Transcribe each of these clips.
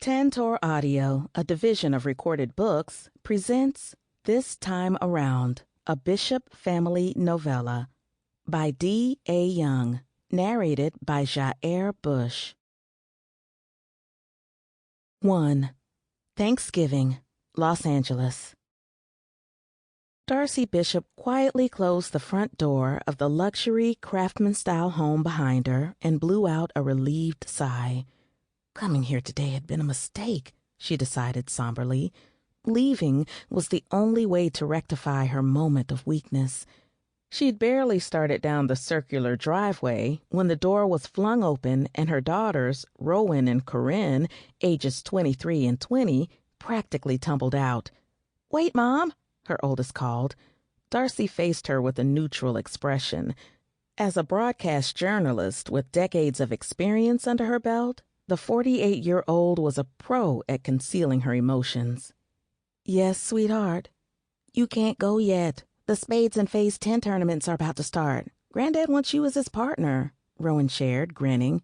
Tantor Audio, a division of Recorded Books, presents This Time Around, a Bishop Family Novella by D. A. Young, narrated by Jair Bush. 1. Thanksgiving, Los Angeles. Darcy Bishop quietly closed the front door of the luxury craftsman-style home behind her and blew out a relieved sigh. Coming here today had been a mistake, she decided somberly. Leaving was the only way to rectify her moment of weakness. She'd barely started down the circular driveway when the door was flung open and her daughters, Rowan and Karim, ages 23 and 20, practically tumbled out. "Wait, Mom," her oldest called. Darcy faced her with a neutral expression. As a broadcast journalist with decades of experience under her belt, the 48-year-old was a pro at concealing her emotions. "Yes, sweetheart." "You can't go yet. The Spades and Phase 10 tournaments are about to start. Granddad wants you as his partner," Rowan shared, grinning.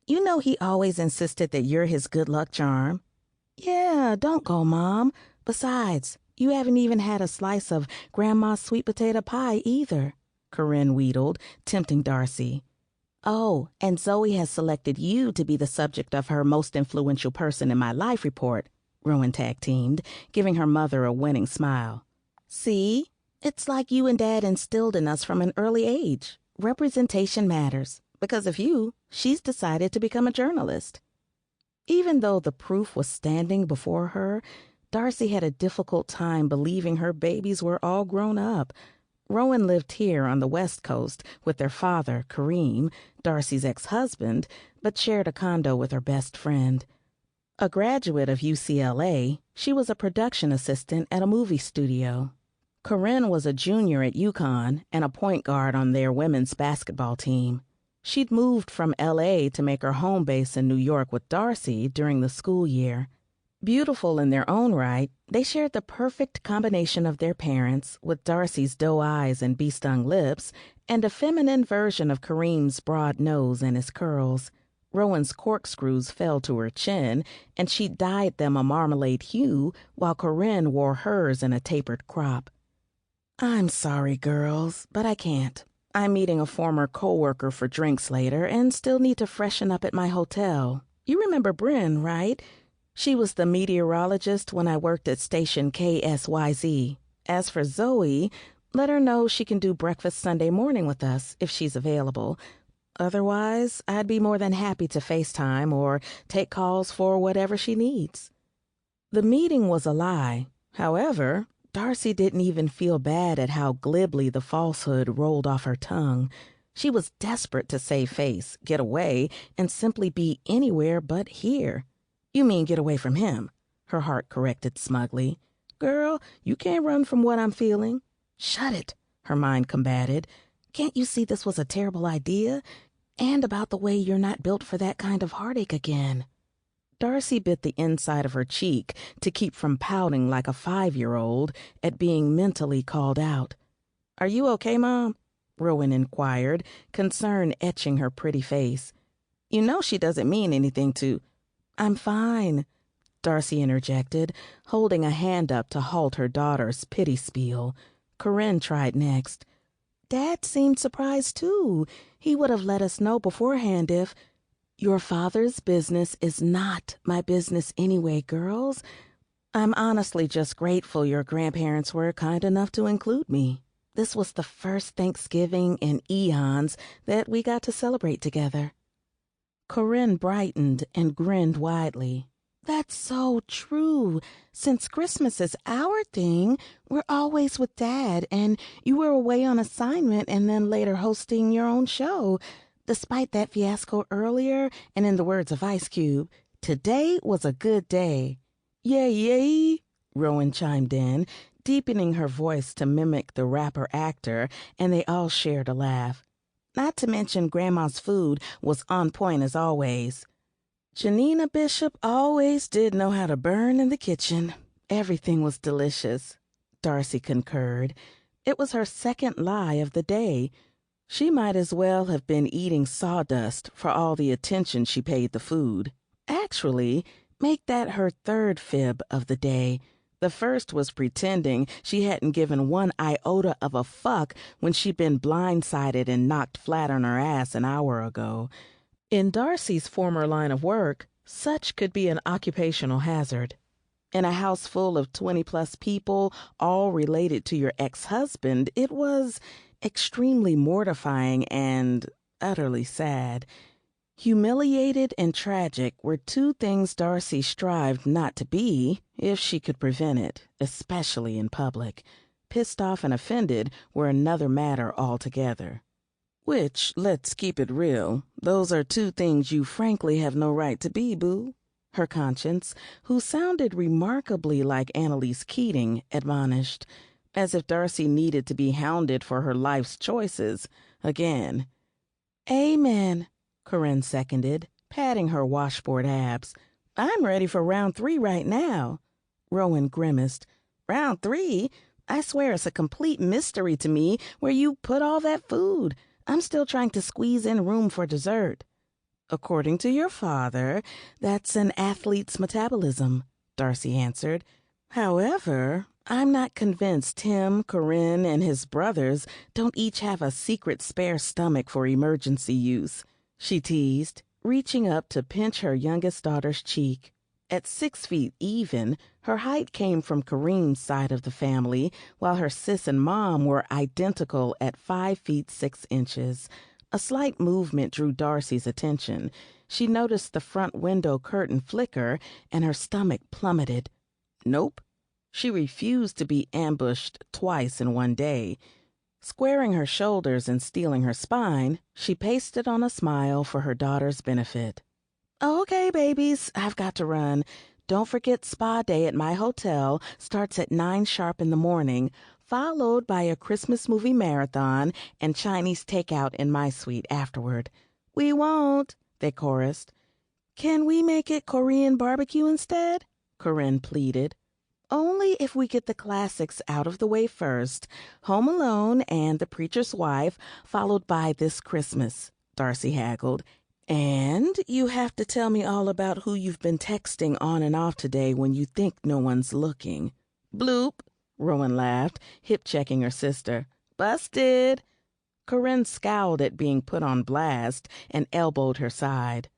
"You know he always insisted that you're his good luck charm." "Yeah, don't go, Mom. Besides, you haven't even had a slice of Grandma's sweet potato pie either," Karim wheedled, tempting Darcy. "Oh, and Zoe has selected you to be the subject of her most influential person in my life report," Rowan tag-teamed, giving her mother a winning smile. "See? It's like you and Dad instilled in us from an early age. Representation matters. Because of you, she's decided to become a journalist." Even though the proof was standing before her, Darcy had a difficult time believing her babies were all grown up. Rowan lived here on the West Coast with their father, Karim, Darcy's ex-husband, but shared a condo with her best friend. A graduate of UCLA, she was a production assistant at a movie studio. Karim was a junior at UConn and a point guard on their women's basketball team. She'd moved from LA to make her home base in New York with Darcy during the school year. Beautiful in their own right, they shared the perfect combination of their parents, with Darcy's doe eyes and bee-stung lips, and a feminine version of Karim's broad nose and his curls. Rowan's corkscrews fell to her chin, and she dyed them a marmalade hue, while Karim wore hers in a tapered crop. "I'm sorry, girls, but I can't. I'm meeting a former co-worker for drinks later and still need to freshen up at my hotel. You remember Bryn, right? She was the meteorologist when I worked at station KSYZ. As for Zoe, let her know she can do breakfast Sunday morning with us if she's available. Otherwise, I'd be more than happy to FaceTime or take calls for whatever she needs." The meeting was a lie. However, Darcy didn't even feel bad at how glibly the falsehood rolled off her tongue. She was desperate to save face, get away, and simply be anywhere but here. "You mean get away from him," her heart corrected smugly. "Girl, you can't run from what I'm feeling." "Shut it," her mind combated. "Can't you see this was a terrible idea? And about the way you're not built for that kind of heartache again." Darcy bit the inside of her cheek to keep from pouting like a 5-year-old at being mentally called out. "Are you okay, Mom?" Rowan inquired, concern etching her pretty face. "You know she doesn't mean anything to—" "I'm fine," Darcy interjected, holding a hand up to halt her daughter's pity spiel. Karim tried next. "Dad seemed surprised, too. He would have let us know beforehand if—" "Your father's business is not my business anyway, girls. I'm honestly just grateful your grandparents were kind enough to include me. This was the first Thanksgiving in eons that we got to celebrate together." Karim brightened and grinned widely. "That's so true. Since Christmas is our thing, we're always with Dad, and you were away on assignment and then later hosting your own show. Despite that fiasco earlier, and in the words of Ice Cube, today was a good day." "Yay, yay," Rowan chimed in, deepening her voice to mimic the rapper-actor, and they all shared a laugh. "Not to mention Grandma's food was on point as always." "Janina Bishop always did know how to burn in the kitchen. Everything was delicious," Darcy concurred. It was her second lie of the day. She might as well have been eating sawdust for all the attention she paid the food. Actually, Make that her third fib of the day. The first was pretending she hadn't given one iota of a fuck when she'd been blindsided and knocked flat on her ass an hour ago. In Darcy's former line of work, such could be an occupational hazard. In a house full of 20-plus people, all related to your ex-husband, it was extremely mortifying and utterly sad. Humiliated and tragic were two things Darcy strived not to be if she could prevent it, especially in public. Pissed off and offended were another matter altogether. Which, let's keep it real, those are two things you frankly have no right to be, boo. Her conscience, who sounded remarkably like Annalise Keating, admonished, as if Darcy needed to be hounded for her life's choices again. Amen, Corinne seconded, patting her washboard abs. I'm ready for round 3 right now. Rowan grimaced. Round 3? I swear it's a complete mystery to me where you put all that food. I'm still trying to squeeze in room for dessert. According to your father, that's an athlete's metabolism, Darcy answered. However, I'm not convinced Tim, Corinne, and his brothers don't each have a secret spare stomach for emergency use, she teased, reaching up to pinch her youngest daughter's cheek. At 6 feet even, her height came from Kareem's side of the family, while her sis and mom were identical at 5 feet 6 inches. A slight movement drew Darcy's attention. She noticed the front window curtain flicker, and her stomach plummeted. Nope. She refused to be ambushed twice in one day. Squaring her shoulders and steeling her spine, she pasted on a smile for her daughter's benefit. Okay, babies, I've got to run. Don't forget spa day at my hotel starts at 9 sharp in the morning, followed by a Christmas movie marathon and Chinese takeout in my suite afterward. We won't, they chorused. Can we make it Korean barbecue instead? Corinne pleaded. Only if we get the classics out of the way first. Home Alone and The Preacher's Wife, followed by This Christmas, Darcy haggled. And you have to tell me all about who you've been texting on and off today when you think no one's looking. Bloop, Rowan laughed, hip-checking her sister. Busted. Corinne scowled at being put on blast and elbowed her side.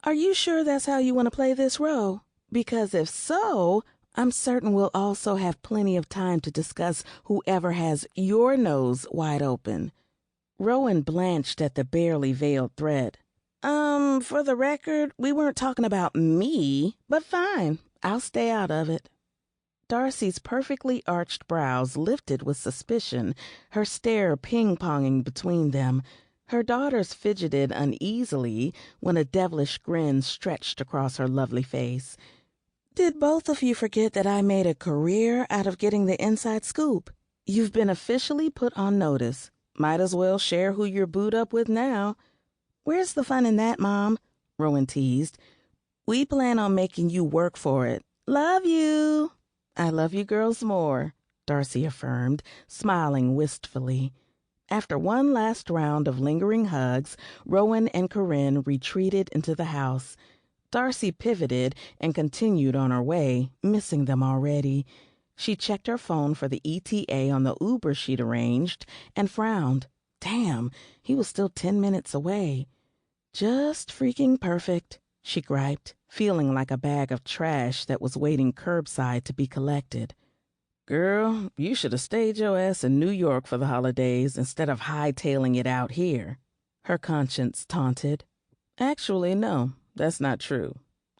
Are you sure that's how you want to play this role? Because if so, I'm certain we'll also have plenty of time to discuss whoever has your nose wide open. Rowan blanched at the barely veiled threat. For the record, we weren't talking about me, but fine, I'll stay out of it. Darcy's perfectly arched brows lifted with suspicion, her stare ping-ponging between them. Her daughters fidgeted uneasily when a devilish grin stretched across her lovely face. Did both of you forget that I made a career out of getting the inside scoop? You've been officially put on notice. Might as well share who you're booed up with now. Where's the fun in that, Mom? Rowan teased. We plan on making you work for it. Love you. I love you girls more, Darcy affirmed, smiling wistfully. After one last round of lingering hugs, Rowan and Corinne retreated into the house. Darcy pivoted and continued on her way, missing them already. She checked her phone for the ETA on the Uber she'd arranged and frowned. Damn, he was still 10 minutes away. Just freaking perfect, she griped, feeling like a bag of trash that was waiting curbside to be collected. Girl, you should have stayed your ass in New York for the holidays instead of hightailing it out here, her conscience taunted. Actually, no, that's not true.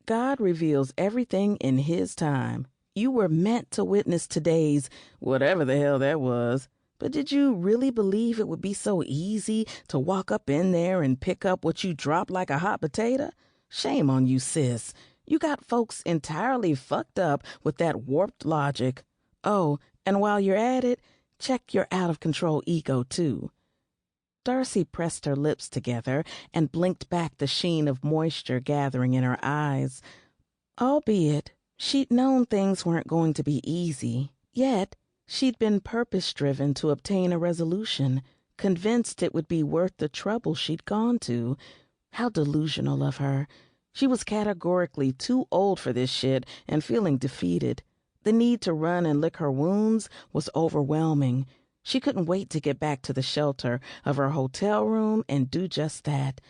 God reveals everything in His time. You were meant to witness today's whatever the hell that was. But did you really believe it would be so easy to walk up in there and pick up what you dropped like a hot potato? Shame on you, sis. You got folks entirely fucked up with that warped logic. Oh, and while you're at it, check your out-of-control ego, too. Darcy pressed her lips together and blinked back the sheen of moisture gathering in her eyes. Albeit, she'd known things weren't going to be easy, yet she'd been purpose-driven to obtain a resolution, convinced it would be worth the trouble she'd gone to. How delusional of her. She was categorically too old for this shit and feeling defeated. The need to run and lick her wounds was overwhelming. She couldn't wait to get back to the shelter of her hotel room and do just that.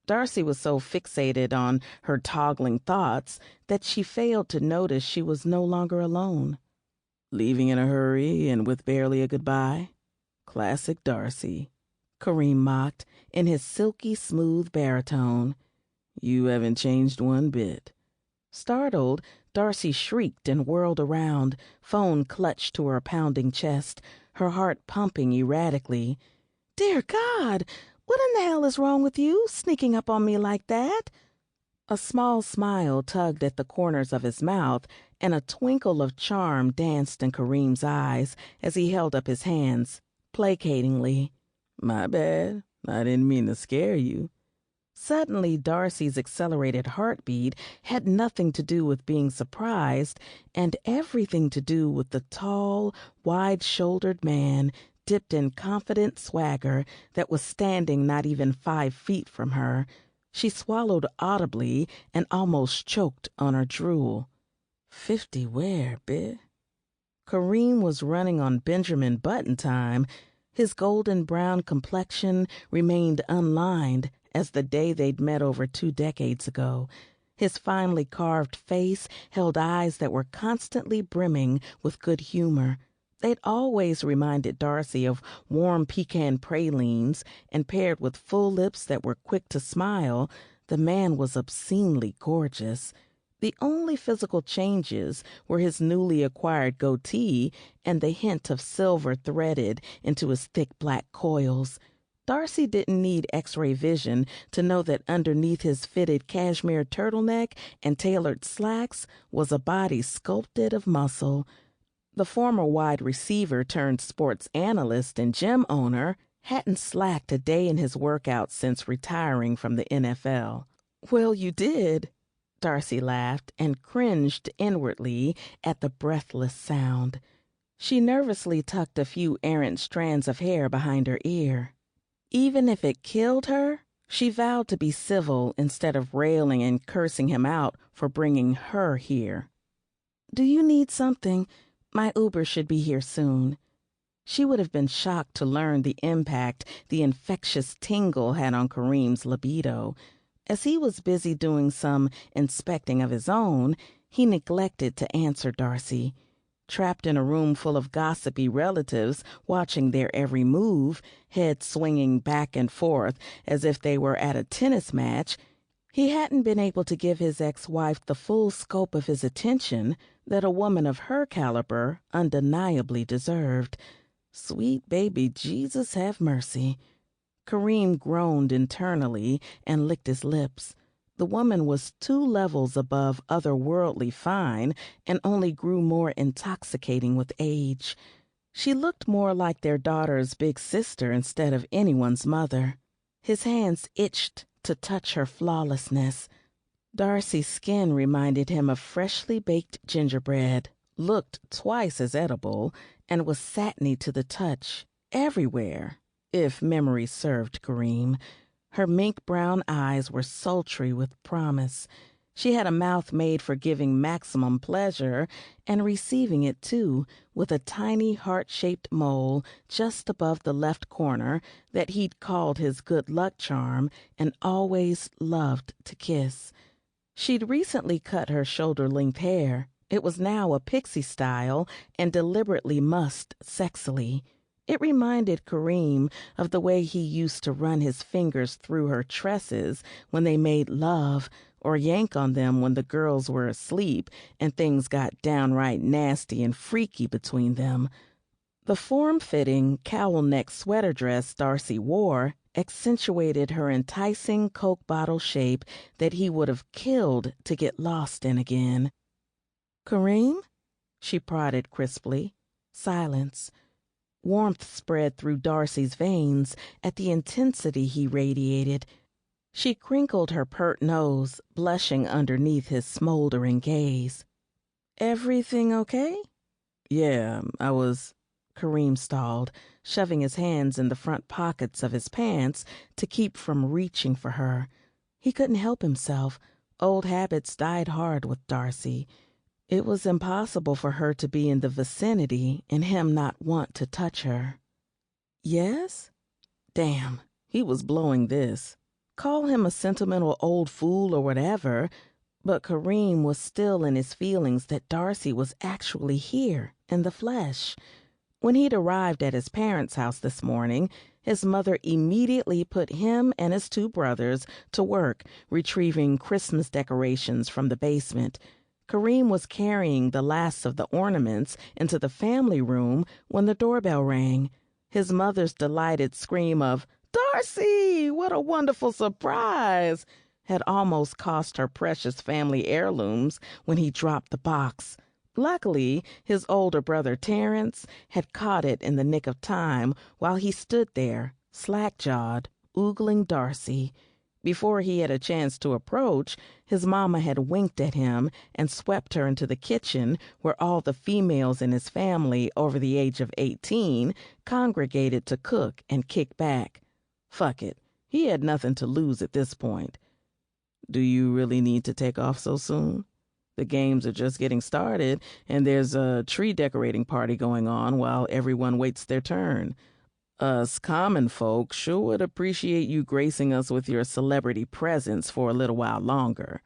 Darcy was so fixated on her toggling thoughts that she failed to notice she was no longer alone. Leaving in a hurry and with barely a goodbye? Classic Darcy, Karim mocked in his silky smooth baritone. You haven't changed one bit. Startled, Darcy shrieked and whirled around, phone clutched to her pounding chest, her heart pumping erratically. Dear God, what in the hell is wrong with you, sneaking up on me like that? A small smile tugged at the corners of his mouth, and a twinkle of charm danced in Karim's eyes as he held up his hands, placatingly. My bad. I didn't mean to scare you. Suddenly, Darcy's accelerated heartbeat had nothing to do with being surprised and everything to do with the tall, wide-shouldered man dipped in confident swagger that was standing not even 5 feet from her. She swallowed audibly and almost choked on her drool. 50 where, bitch? Karim was running on Benjamin Button time. His golden brown complexion remained unlined as the day they'd met over 2 decades ago. His finely carved face held eyes that were constantly brimming with good humor. They'd always reminded Darcy of warm pecan pralines, and paired with full lips that were quick to smile, the man was obscenely gorgeous. The only physical changes were his newly acquired goatee and the hint of silver threaded into his thick black coils. Darcy didn't need X-ray vision to know that underneath his fitted cashmere turtleneck and tailored slacks was a body sculpted of muscle. The former wide receiver turned sports analyst and gym owner hadn't slacked a day in his workouts since retiring from the NFL. Well, you did, Darcy laughed and cringed inwardly at the breathless sound. She nervously tucked a few errant strands of hair behind her ear. Even if it killed her, she vowed to be civil instead of railing and cursing him out for bringing her here. Do you need something? My Uber should be here soon. She would have been shocked to learn the impact the infectious tingle had on Karim's libido. As he was busy doing some inspecting of his own, he neglected to answer Darcy. Trapped in a room full of gossipy relatives watching their every move, heads swinging back and forth as if they were at a tennis match, he hadn't been able to give his ex-wife the full scope of his attention that a woman of her caliber undeniably deserved. Sweet baby Jesus have mercy. Karim groaned internally and licked his lips. The woman was 2 levels above otherworldly fine and only grew more intoxicating with age. She looked more like their daughter's big sister instead of anyone's mother. His hands itched to touch her flawlessness. Darcy's skin reminded him of freshly baked gingerbread, looked twice as edible, and was satiny to the touch, everywhere, if memory served Karim. Her mink-brown eyes were sultry with promise. She had a mouth made for giving maximum pleasure and receiving it, too, with a tiny heart-shaped mole just above the left corner that he'd called his good luck charm and always loved to kiss. She'd recently cut her shoulder-length hair. It was now a pixie style and deliberately mussed sexily. It reminded Karim of the way he used to run his fingers through her tresses when they made love, or yank on them when the girls were asleep and things got downright nasty and freaky between them. The form-fitting cowl-neck sweater dress Darcy wore accentuated her enticing Coke bottle shape that he would have killed to get lost in again. "Karim?" she prodded crisply. Silence. Warmth spread through Darcy's veins at the intensity he radiated. She crinkled her pert nose, blushing underneath his smoldering gaze. "Everything okay?" "Yeah, I was—" Karim stalled, shoving his hands in the front pockets of his pants to keep from reaching for her. He couldn't help himself. Old habits died hard with Darcy. It was impossible for her to be in the vicinity and him not want to touch her. Yes? Damn, he was blowing this. Call him a sentimental old fool or whatever, but Karim was still in his feelings that Darcy was actually here in the flesh. When he'd arrived at his parents' house this morning, his mother immediately put him and his two brothers to work retrieving Christmas decorations from the basement. Karim was carrying the last of the ornaments into the family room when the doorbell rang. His mother's delighted scream of, "Darcy, what a wonderful surprise!" had almost cost her precious family heirlooms when he dropped the box. Luckily, his older brother Terence had caught it in the nick of time while he stood there, slack-jawed, oogling Darcy. Before he had a chance to approach, his mama had winked at him and swept her into the kitchen where all the females in his family over the age of 18 congregated to cook and kick back. Fuck it, he had nothing to lose at this point. "Do you really need to take off so soon? The games are just getting started, and there's a tree decorating party going on while everyone waits their turn. Us common folk sure would appreciate you gracing us with your celebrity presence for a little while longer."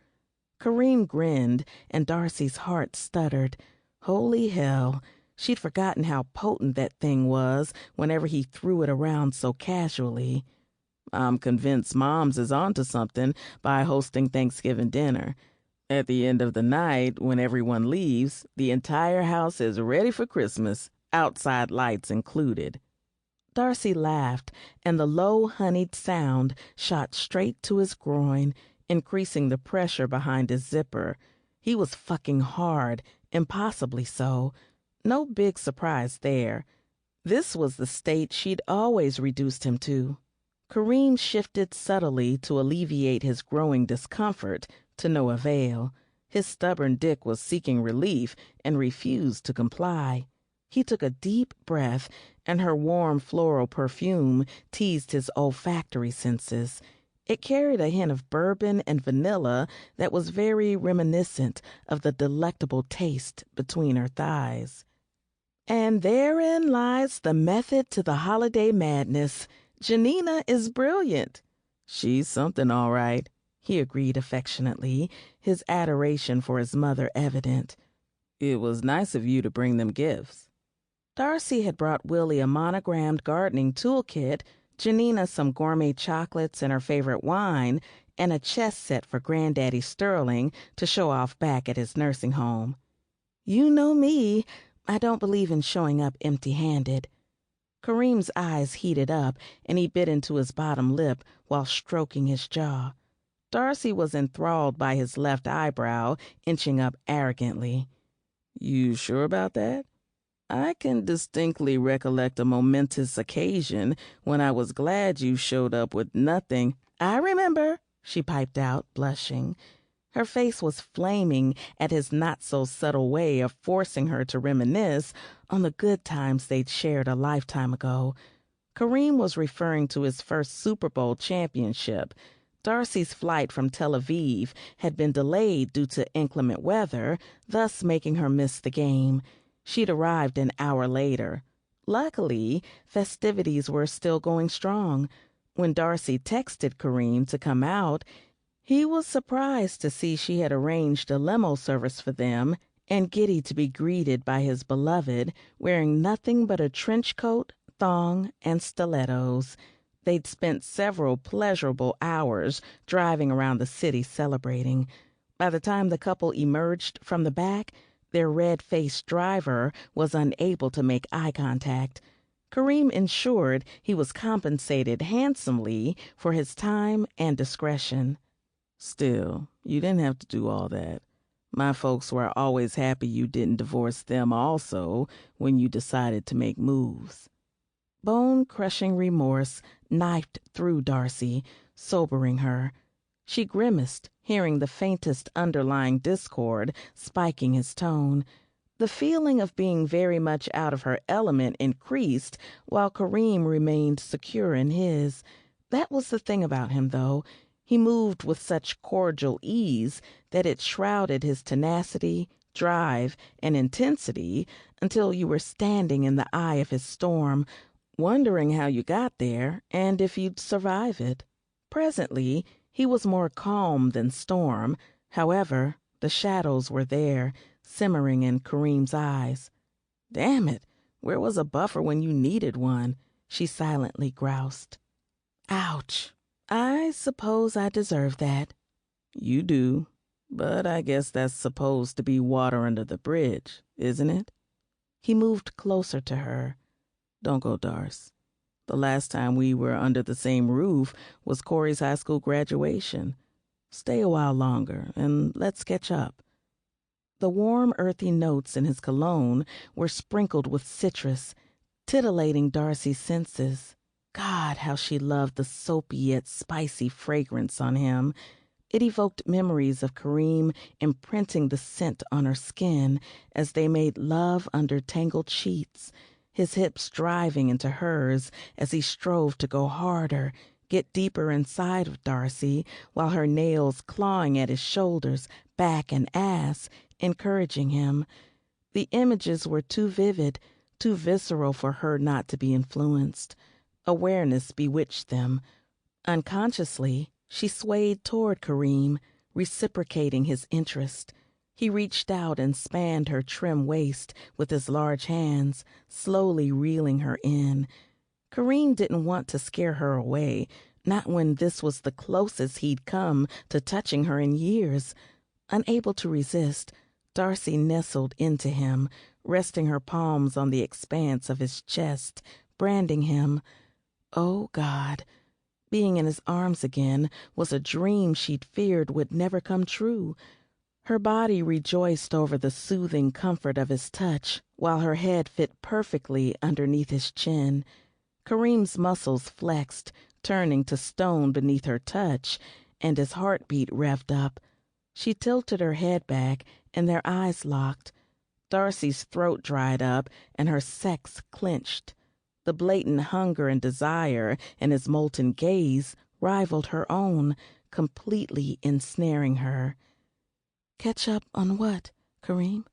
Karim grinned, and Darcy's heart stuttered. Holy hell, she'd forgotten how potent that thing was whenever he threw it around so casually. "I'm convinced Moms is onto something by hosting Thanksgiving dinner. At the end of the night, when everyone leaves, the entire house is ready for Christmas, outside lights included." Darcy laughed, and the low, honeyed sound shot straight to his groin, increasing the pressure behind his zipper. He was fucking hard, impossibly so. No big surprise there. This was the state she'd always reduced him to. Karim shifted subtly to alleviate his growing discomfort, to no avail. His stubborn dick was seeking relief and refused to comply. He took a deep breath, and her warm floral perfume teased his olfactory senses. It carried a hint of bourbon and vanilla that was very reminiscent of the delectable taste between her thighs. "And therein lies the method to the holiday madness. Janina is brilliant." "She's something, all right," he agreed affectionately, his adoration for his mother evident. "It was nice of you to bring them gifts." Darcy had brought Willie a monogrammed gardening toolkit, Janina some gourmet chocolates and her favorite wine, and a chess set for Granddaddy Sterling to show off back at his nursing home. "You know me. I don't believe in showing up empty-handed." Karim's eyes heated up, and he bit into his bottom lip while stroking his jaw. Darcy was enthralled by his left eyebrow, inching up arrogantly. "You sure about that? I can distinctly recollect a momentous occasion when I was glad you showed up with nothing." "I remember," she piped out, blushing. Her face was flaming at his not-so-subtle way of forcing her to reminisce on the good times they'd shared a lifetime ago. Karim was referring to his first Super Bowl championship. Darcy's flight from Tel Aviv had been delayed due to inclement weather, thus making her miss the game. She'd arrived an hour later. Luckily, festivities were still going strong. When Darcy texted Karim to come out, he was surprised to see she had arranged a limo service for them and giddy to be greeted by his beloved, wearing nothing but a trench coat, thong, and stilettos. They'd spent several pleasurable hours driving around the city celebrating. By the time the couple emerged from the back, their red-faced driver was unable to make eye contact. Karim ensured he was compensated handsomely for his time and discretion. "Still, you didn't have to do all that. My folks were always happy you didn't divorce them also when you decided to make moves." Bone-crushing remorse knifed through Darcy, sobering her. She grimaced, hearing the faintest underlying discord spiking his tone. The feeling of being very much out of her element increased while Karim remained secure in his. That was the thing about him, though. He moved with such cordial ease that it shrouded his tenacity, drive, and intensity until you were standing in the eye of his storm, wondering how you got there and if you'd survive it. Presently, he was more calm than storm. However, the shadows were there, simmering in Kareem's eyes. "Damn it, where was a buffer when you needed one?" she silently groused. "Ouch. I suppose I deserve that." "You do, but I guess that's supposed to be water under the bridge, isn't it?" He moved closer to her. "Don't go, Darce. The last time we were under the same roof was Corey's high school graduation. Stay a while longer, and let's catch up." The warm, earthy notes in his cologne were sprinkled with citrus, titillating Darcy's senses. God, how she loved the soapy yet spicy fragrance on him. It evoked memories of Kareem imprinting the scent on her skin as they made love under tangled sheets, his hips driving into hers as he strove to go harder, get deeper inside of Darcy, while her nails clawing at his shoulders, back, and ass, encouraging him. The images were too vivid, too visceral for her not to be influenced. Awareness bewitched them. Unconsciously, she swayed toward Kareem, reciprocating his interest. He reached out and spanned her trim waist with his large hands, slowly reeling her in. Kareem didn't want to scare her away, not when this was the closest he'd come to touching her in years. Unable to resist, Darcy nestled into him, resting her palms on the expanse of his chest, branding him. Oh, God. Being in his arms again was a dream she'd feared would never come true. Her body rejoiced over the soothing comfort of his touch, while her head fit perfectly underneath his chin. Kareem's muscles flexed, turning to stone beneath her touch, and his heartbeat revved up. She tilted her head back, and their eyes locked. Darcy's throat dried up, and her sex clenched. The blatant hunger and desire in his molten gaze rivaled her own, completely ensnaring her. "Catch up on what, Kareem?"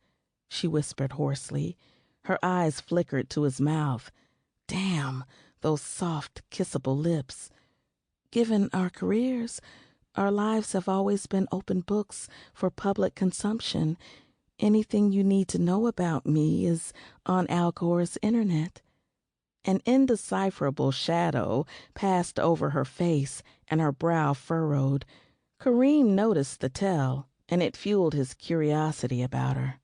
she whispered hoarsely. Her eyes flickered to his mouth. Damn, those soft, kissable lips. "Given our careers, our lives have always been open books for public consumption. Anything you need to know about me is on Al Gore's internet." An indecipherable shadow passed over her face, and her brow furrowed. Kareem noticed the tell, and it fueled his curiosity about her.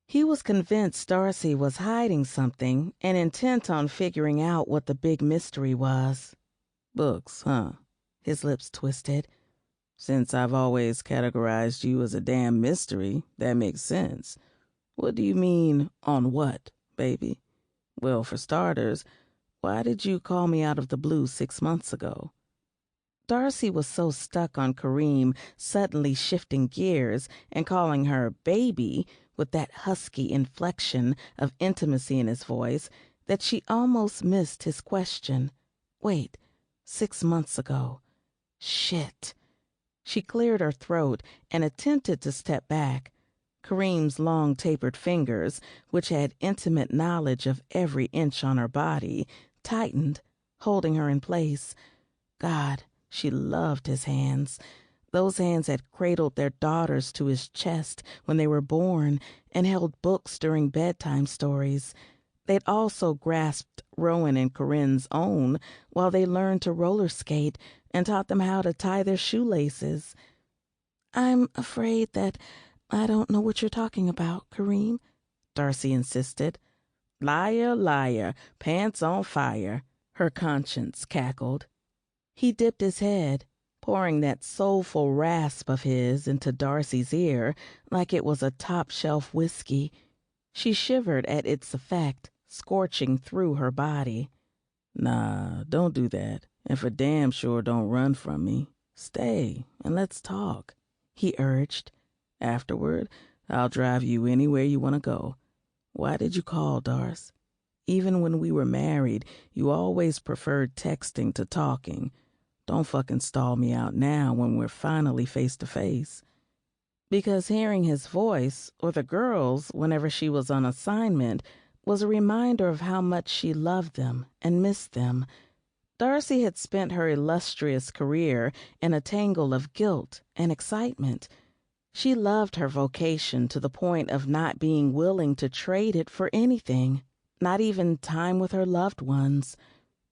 He was convinced Darcy was hiding something and intent on figuring out what the big mystery was. "Books, huh?" His lips twisted. "Since I've always categorized you as a damn mystery, that makes sense. What do you mean, on what, baby? Well, for starters, why did you call me out of the blue 6 months ago?" Darcy was so stuck on Kareem suddenly shifting gears and calling her baby with that husky inflection of intimacy in his voice that she almost missed his question. Wait, 6 months ago. Shit. She cleared her throat and attempted to step back. Kareem's long tapered fingers, which had intimate knowledge of every inch on her body, tightened, holding her in place. God, she loved his hands. Those hands had cradled their daughters to his chest when they were born and held books during bedtime stories. They'd also grasped Rowan and Corinne's own while they learned to roller skate and taught them how to tie their shoelaces. "I'm afraid that I don't know what you're talking about, Kareem," Darcy insisted. "Liar, liar, pants on fire," her conscience cackled. He dipped his head, pouring that soulful rasp of his into Darcy's ear like it was a top-shelf whiskey. She shivered at its effect, scorching through her body. "Nah, don't do that, and for damn sure don't run from me. Stay, and let's talk," he urged. "Afterward, I'll drive you anywhere you want to go. Why did you call, Darce? Even when we were married, you always preferred texting to talking. Don't fucking stall me out now when we're finally face to face. Because hearing his voice, or the girls whenever she was on assignment, was a reminder of how much she loved them and missed them. Darcy had spent her illustrious career in a tangle of guilt and excitement. She loved her vocation to the point of not being willing to trade it for anything, not even time with her loved ones.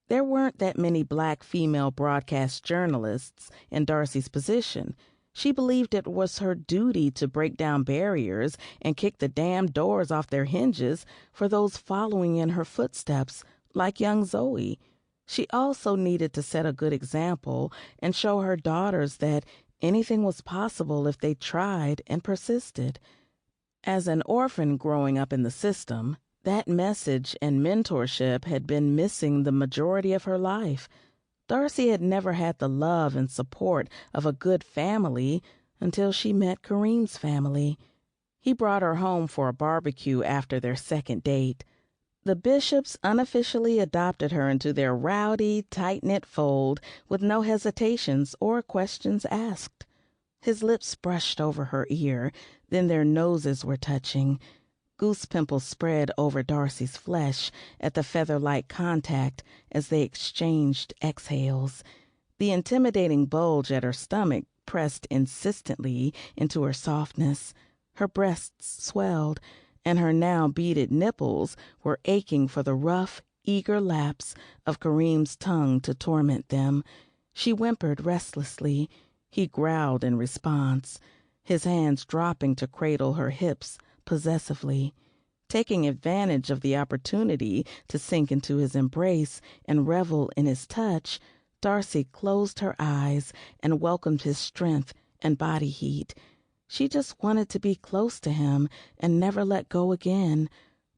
There weren't that many black female broadcast journalists in Darcy's position. She believed it was her duty to break down barriers and kick the damn doors off their hinges for those following in her footsteps, like young Zoe. She also needed to set a good example and show her daughters that anything was possible if they tried and persisted. As an orphan growing up in the system, that message and mentorship had been missing the majority of her life. Darcy had never had the love and support of a good family until she met Karim's family. He brought her home for a barbecue after their second date. The Bishops unofficially adopted her into their rowdy, tight-knit fold with no hesitations or questions asked. His lips brushed over her ear, then their noses were touching. Goose pimples spread over Darcy's flesh at the feather-like contact as they exchanged exhales. The intimidating bulge at her stomach pressed insistently into her softness. Her breasts swelled, and her now beaded nipples were aching for the rough, eager lapse of Karim's tongue to torment them. She whimpered restlessly. He growled in response, his hands dropping to cradle her hips possessively. Taking advantage of the opportunity to sink into his embrace and revel in his touch, Darcy closed her eyes and welcomed his strength and body heat. She just wanted to be close to him and never let go again.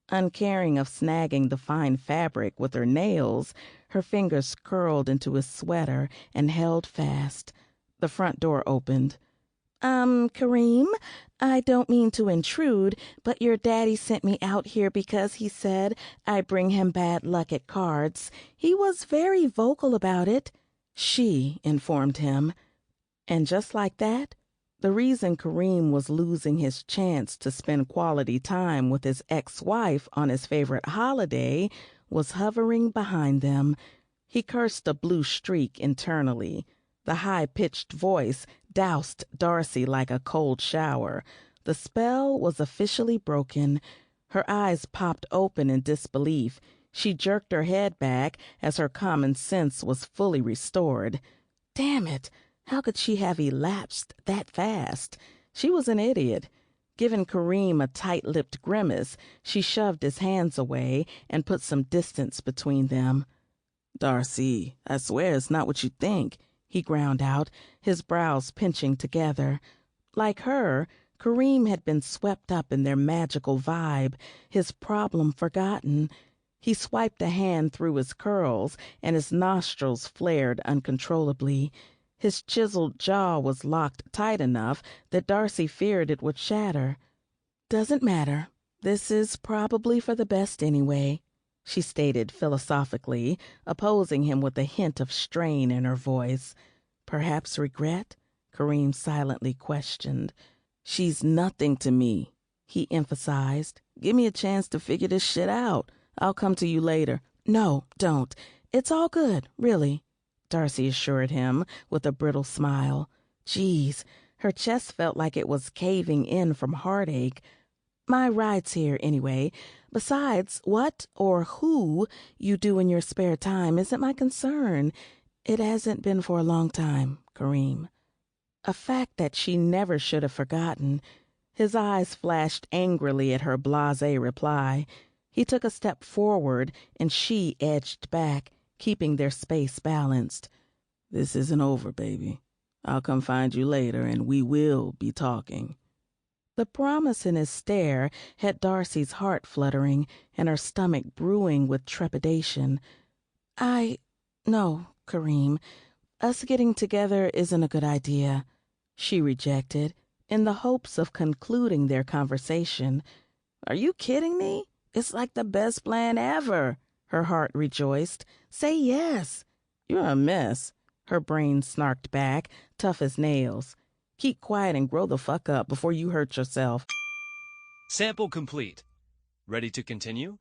Uncaring of snagging the fine fabric with her nails, her fingers curled into his sweater and held fast. The front door opened. Karim, I don't mean to intrude, but your daddy sent me out here because he said I bring him bad luck at cards. He was very vocal about it, she informed him. And just like that, the reason Karim was losing his chance to spend quality time with his ex-wife on his favorite holiday was hovering behind them. He cursed a blue streak internally. The high-pitched voice doused Darcy like a cold shower. The spell was officially broken. Her eyes popped open in disbelief. She jerked her head back as her common sense was fully restored. Damn it! How could she have elapsed that fast? She was an idiot. Giving Karim a tight-lipped grimace, she shoved his hands away and put some distance between them. "Darcy, I swear it's not what you think," he ground out, his brows pinching together. Like her, Karim had been swept up in their magical vibe, his problem forgotten. He swiped a hand through his curls, and his nostrils flared uncontrollably. His chiseled jaw was locked tight enough that Darcy feared it would shatter. "Doesn't matter. This is probably for the best anyway," she stated philosophically, opposing him with a hint of strain in her voice. "Perhaps regret?" Karim silently questioned. "She's nothing to me," he emphasized. "Give me a chance to figure this shit out. I'll come to you later." "No, don't. It's all good, really," Darcy assured him with a brittle smile. Geez, her chest felt like it was caving in from heartache. "My ride's here anyway. Besides, what or who you do in your spare time isn't my concern. It hasn't been for a long time, Karim." A fact that she never should have forgotten. His eyes flashed angrily at her blasé reply. He took a step forward, and she edged back, keeping their space balanced. "This isn't over, baby. I'll come find you later, and we will be talking." The promise in his stare had Darcy's heart fluttering and her stomach brewing with trepidation. No, Karim. Us getting together isn't a good idea," she rejected, in the hopes of concluding their conversation. "Are you kidding me? It's like the best plan ever," her heart rejoiced. "Say yes." "You're a mess. Her brain snarked back, tough as nails. Keep quiet and grow the fuck up before you hurt yourself. Sample complete. Ready to continue?